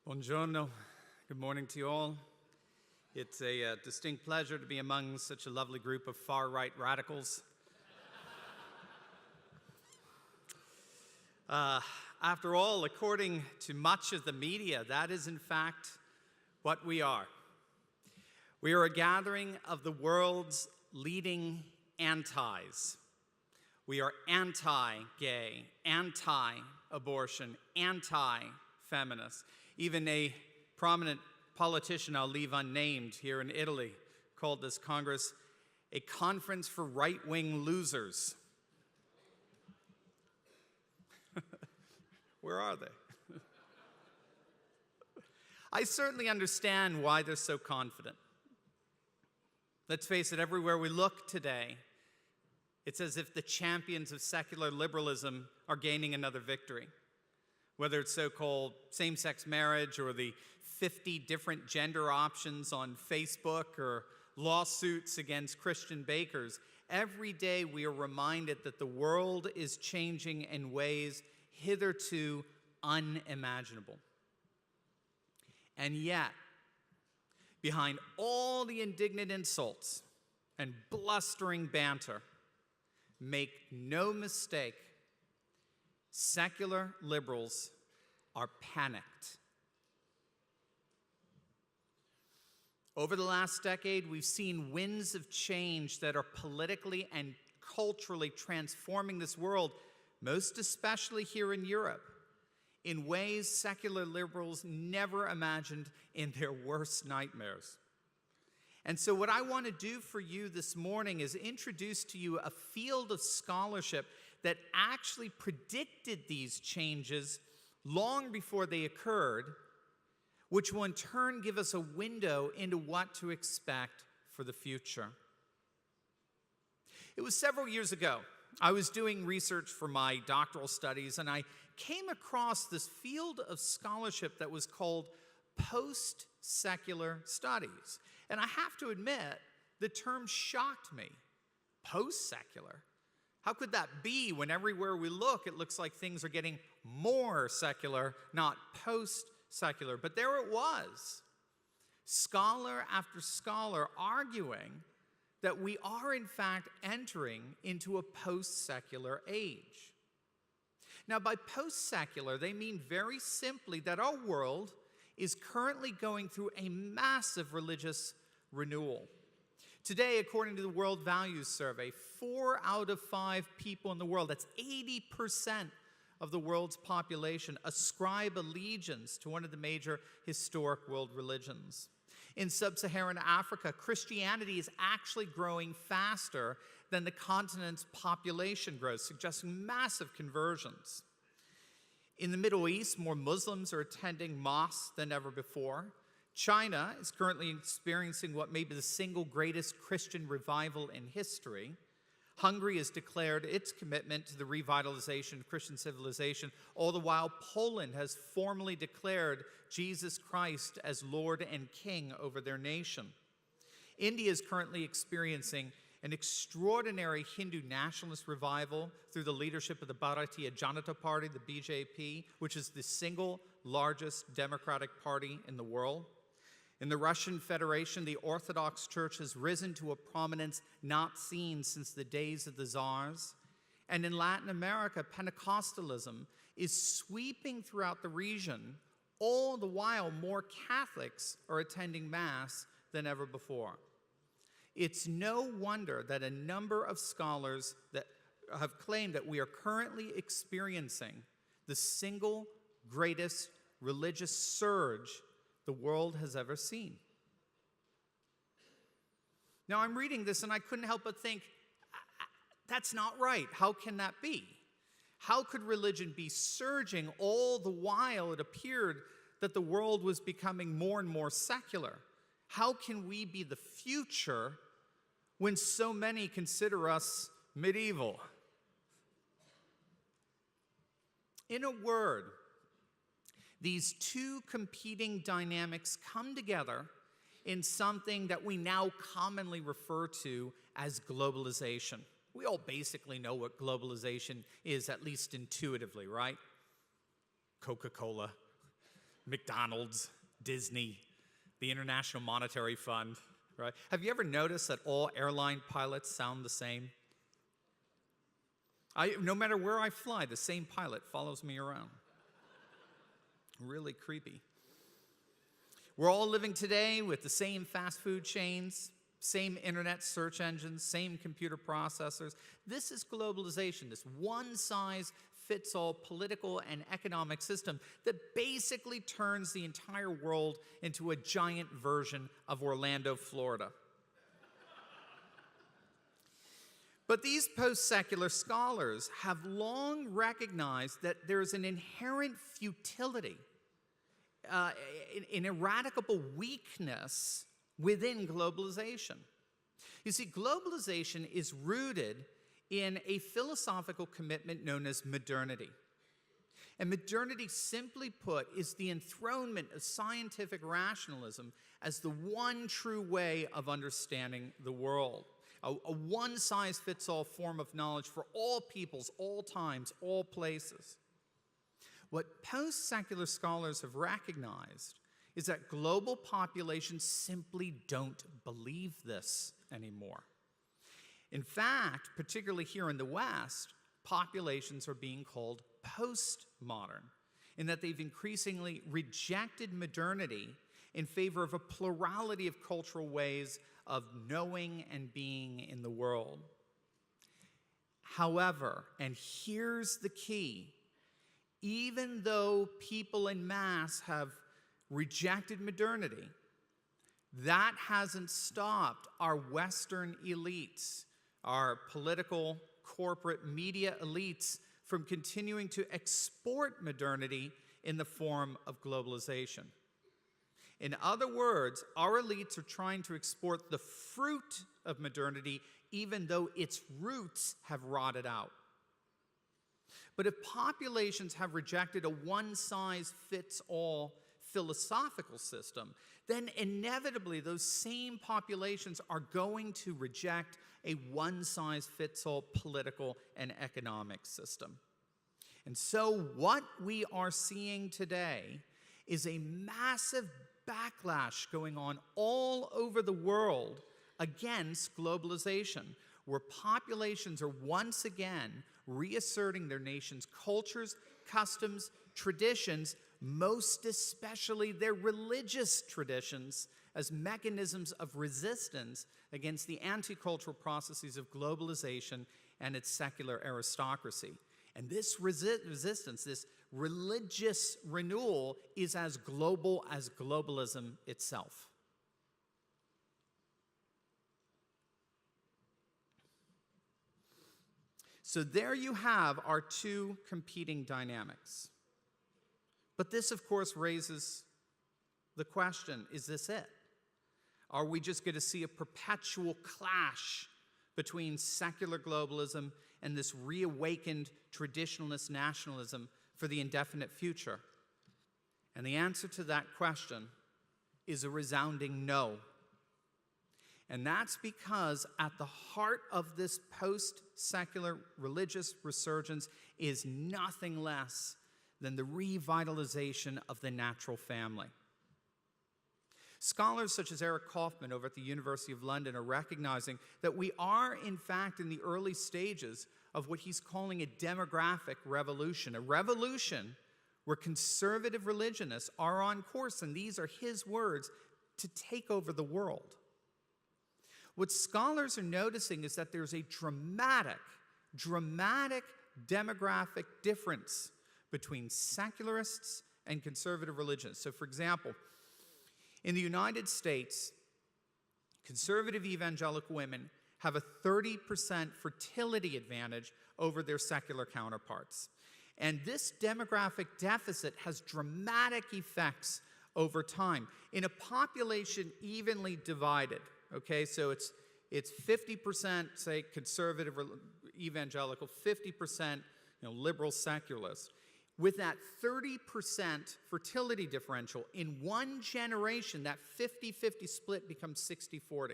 Buongiorno. Good morning to you all. It's a distinct pleasure to be among such a lovely group of far-right radicals. After all, according to much of the media, that is in fact what we are. We are a gathering of the world's leading antis. We are anti-gay, anti-abortion, anti-feminist. Even a prominent politician I'll leave unnamed here in Italy called this Congress a conference for right-wing losers. Where are they? I certainly understand why they're so confident. Let's face it, everywhere we look today, it's as if the champions of secular liberalism are gaining another victory. Whether it's so-called same-sex marriage or the 50 different gender options on Facebook or lawsuits against Christian bakers, every day we are reminded that the world is changing in ways hitherto unimaginable. And yet, behind all the indignant insults and blustering banter, make no mistake, secular liberals are panicked. Over the last decade, we've seen winds of change that are politically and culturally transforming this world, most especially here in Europe, in ways secular liberals never imagined in their worst nightmares. And so what I want to do for you this morning is introduce to you a field of scholarship that actually predicted these changes long before they occurred, which will in turn give us a window into what to expect for the future. It was several years ago. I was doing research for my doctoral studies, and I came across this field of scholarship that was called post-secular studies. And I have to admit, the term shocked me. Post-secular? How could that be when everywhere we look, it looks like things are getting more secular, not post-secular? But there it was. Scholar after scholar arguing that we are in fact entering into a post-secular age. Now, by post-secular, they mean very simply that our world is currently going through a massive religious renewal. Today, according to the World Values Survey, 4 out of 5 people in the world, that's 80% of the world's population, ascribe allegiance to one of the major historic world religions. In sub-Saharan Africa, Christianity is actually growing faster than the continent's population growth, suggesting massive conversions. In the Middle East, more Muslims are attending mosques than ever before. China is currently experiencing what may be the single greatest Christian revival in history. Hungary has declared its commitment to the revitalization of Christian civilization, all the while Poland has formally declared Jesus Christ as Lord and King over their nation. India is currently experiencing an extraordinary Hindu nationalist revival through the leadership of the Bharatiya Janata Party, the BJP, which is the single largest democratic party in the world. In the Russian Federation, the Orthodox Church has risen to a prominence not seen since the days of the czars. And in Latin America, Pentecostalism is sweeping throughout the region, all the while more Catholics are attending Mass than ever before. It's no wonder that a number of scholars that have claimed that we are currently experiencing the single greatest religious surge the world has ever seen. Now, I'm reading this and I couldn't help but think, that's not right. How can that be? How could religion be surging all the while it appeared that the world was becoming more and more secular? How can we be the future when so many consider us medieval? In a word, these two competing dynamics come together in something that we now commonly refer to as globalization. We all basically know what globalization is, at least intuitively, right? Coca-Cola, McDonald's, Disney, the International Monetary Fund, right? Have you ever noticed that all airline pilots sound the same? No matter where I fly, the same pilot follows me around. Really creepy. We're all living today with the same fast food chains, same internet search engines, same computer processors. This is globalization, this one-size-fits-all political and economic system that basically turns the entire world into a giant version of Orlando, Florida. But these post-secular scholars have long recognized that there's an inherent futility, an ineradicable weakness within globalization. You see, globalization is rooted in a philosophical commitment known as modernity. And modernity, simply put, is the enthronement of scientific rationalism as the one true way of understanding the world. A one-size-fits-all form of knowledge for all peoples, all times, all places. What post-secular scholars have recognized is that global populations simply don't believe this anymore. In fact, particularly here in the West, populations are being called postmodern, in that they've increasingly rejected modernity in favor of a plurality of cultural ways of knowing and being in the world. However, and here's the key, even though people en masse have rejected modernity, that hasn't stopped our Western elites, our political, corporate, media elites from continuing to export modernity in the form of globalization. In other words, our elites are trying to export the fruit of modernity even though its roots have rotted out. But if populations have rejected a one-size-fits-all philosophical system, then inevitably those same populations are going to reject a one-size-fits-all political and economic system. And so what we are seeing today is a massive backlash going on all over the world against globalization, where populations are once again reasserting their nation's cultures, customs, traditions, most especially their religious traditions, as mechanisms of resistance against the anti-cultural processes of globalization and its secular aristocracy. And this resistance, this religious renewal, is as global as globalism itself. So there you have our two competing dynamics. But this, of course, raises the question, is this it? Are we just going to see a perpetual clash between secular globalism and this reawakened traditionalist nationalism for the indefinite future? And the answer to that question is a resounding no. And that's because at the heart of this post-secular religious resurgence is nothing less than the revitalization of the natural family. Scholars such as Eric Kaufman over at the University of London are recognizing that we are, in fact, in the early stages of what he's calling a demographic revolution, a revolution where conservative religionists are on course, and these are his words, to take over the world. What scholars are noticing is that there's a dramatic demographic difference between secularists and conservative religions. So, for example, in the United States, conservative evangelical women have a 30% fertility advantage over their secular counterparts. And this demographic deficit has dramatic effects over time. In a population evenly divided, okay, so it's 50%, say, conservative evangelical, 50%, liberal secularist. With that 30% fertility differential, in one generation, that 50-50 split becomes 60-40.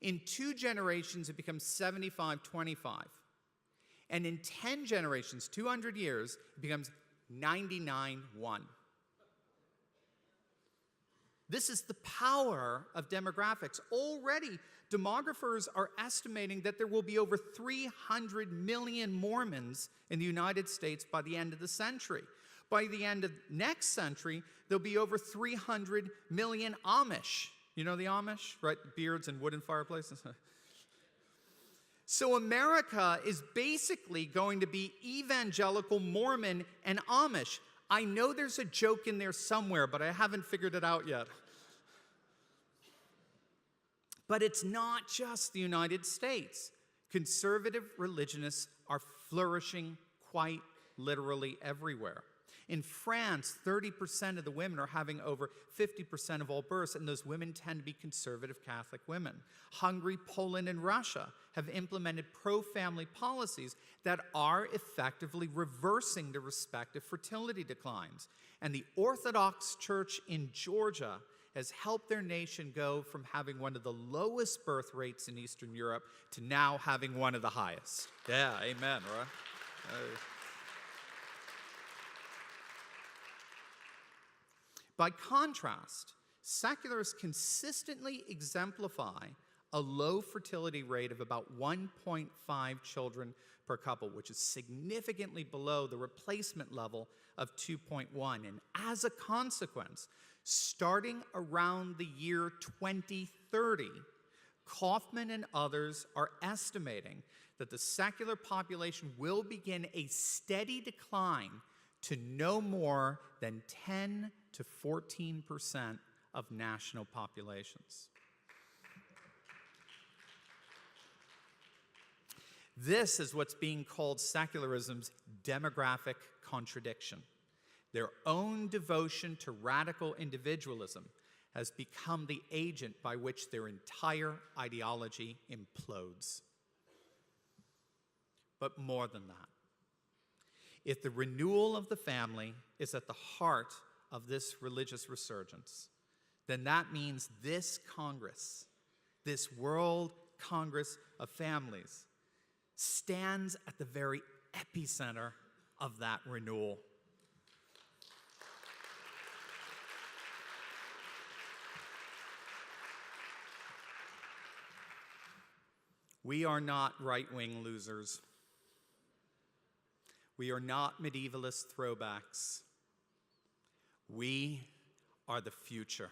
In 2 generations, it becomes 75-25. And in 10 generations, 200 years, it becomes 99-1. This is the power of demographics. Already, demographers are estimating that there will be over 300 million Mormons in the United States by the end of the century. By the end of next century, there'll be over 300 million Amish. You know the Amish, right? Beards and wooden fireplaces. So America is basically going to be evangelical, Mormon, and Amish. I know there's a joke in there somewhere, but I haven't figured it out yet. But it's not just the United States. Conservative religionists are flourishing quite literally everywhere. In France, 30% of the women are having over 50% of all births, and those women tend to be conservative Catholic women. Hungary, Poland, and Russia have implemented pro-family policies that are effectively reversing the respective fertility declines. And the Orthodox Church in Georgia has helped their nation go from having one of the lowest birth rates in Eastern Europe to now having one of the highest. Yeah, amen, right? By contrast, secularists consistently exemplify a low fertility rate of about 1.5 children per couple, which is significantly below the replacement level of 2.1. And as a consequence, starting around the year 2030, Kaufman and others are estimating that the secular population will begin a steady decline to no more than 10 to 14% of national populations. This is what's being called secularism's demographic contradiction. Their own devotion to radical individualism has become the agent by which their entire ideology implodes. But more than that, if the renewal of the family is at the heart of this religious resurgence, then that means this Congress, this World Congress of Families, stands at the very epicenter of that renewal. We are not right-wing losers. We are not medievalist throwbacks. We are the future.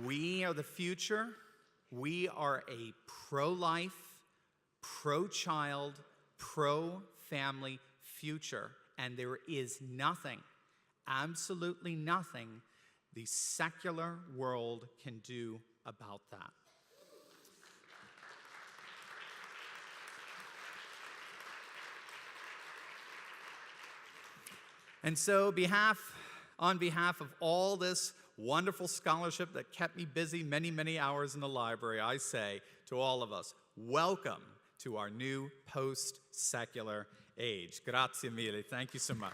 We are the future. We are a pro-life, pro-child, pro-family future. And there is nothing, absolutely nothing, the secular world can do about that. And so on behalf of all this wonderful scholarship that kept me busy many, many hours in the library, I say to all of us, welcome to our new post-secular age. Grazie mille. Thank you so much.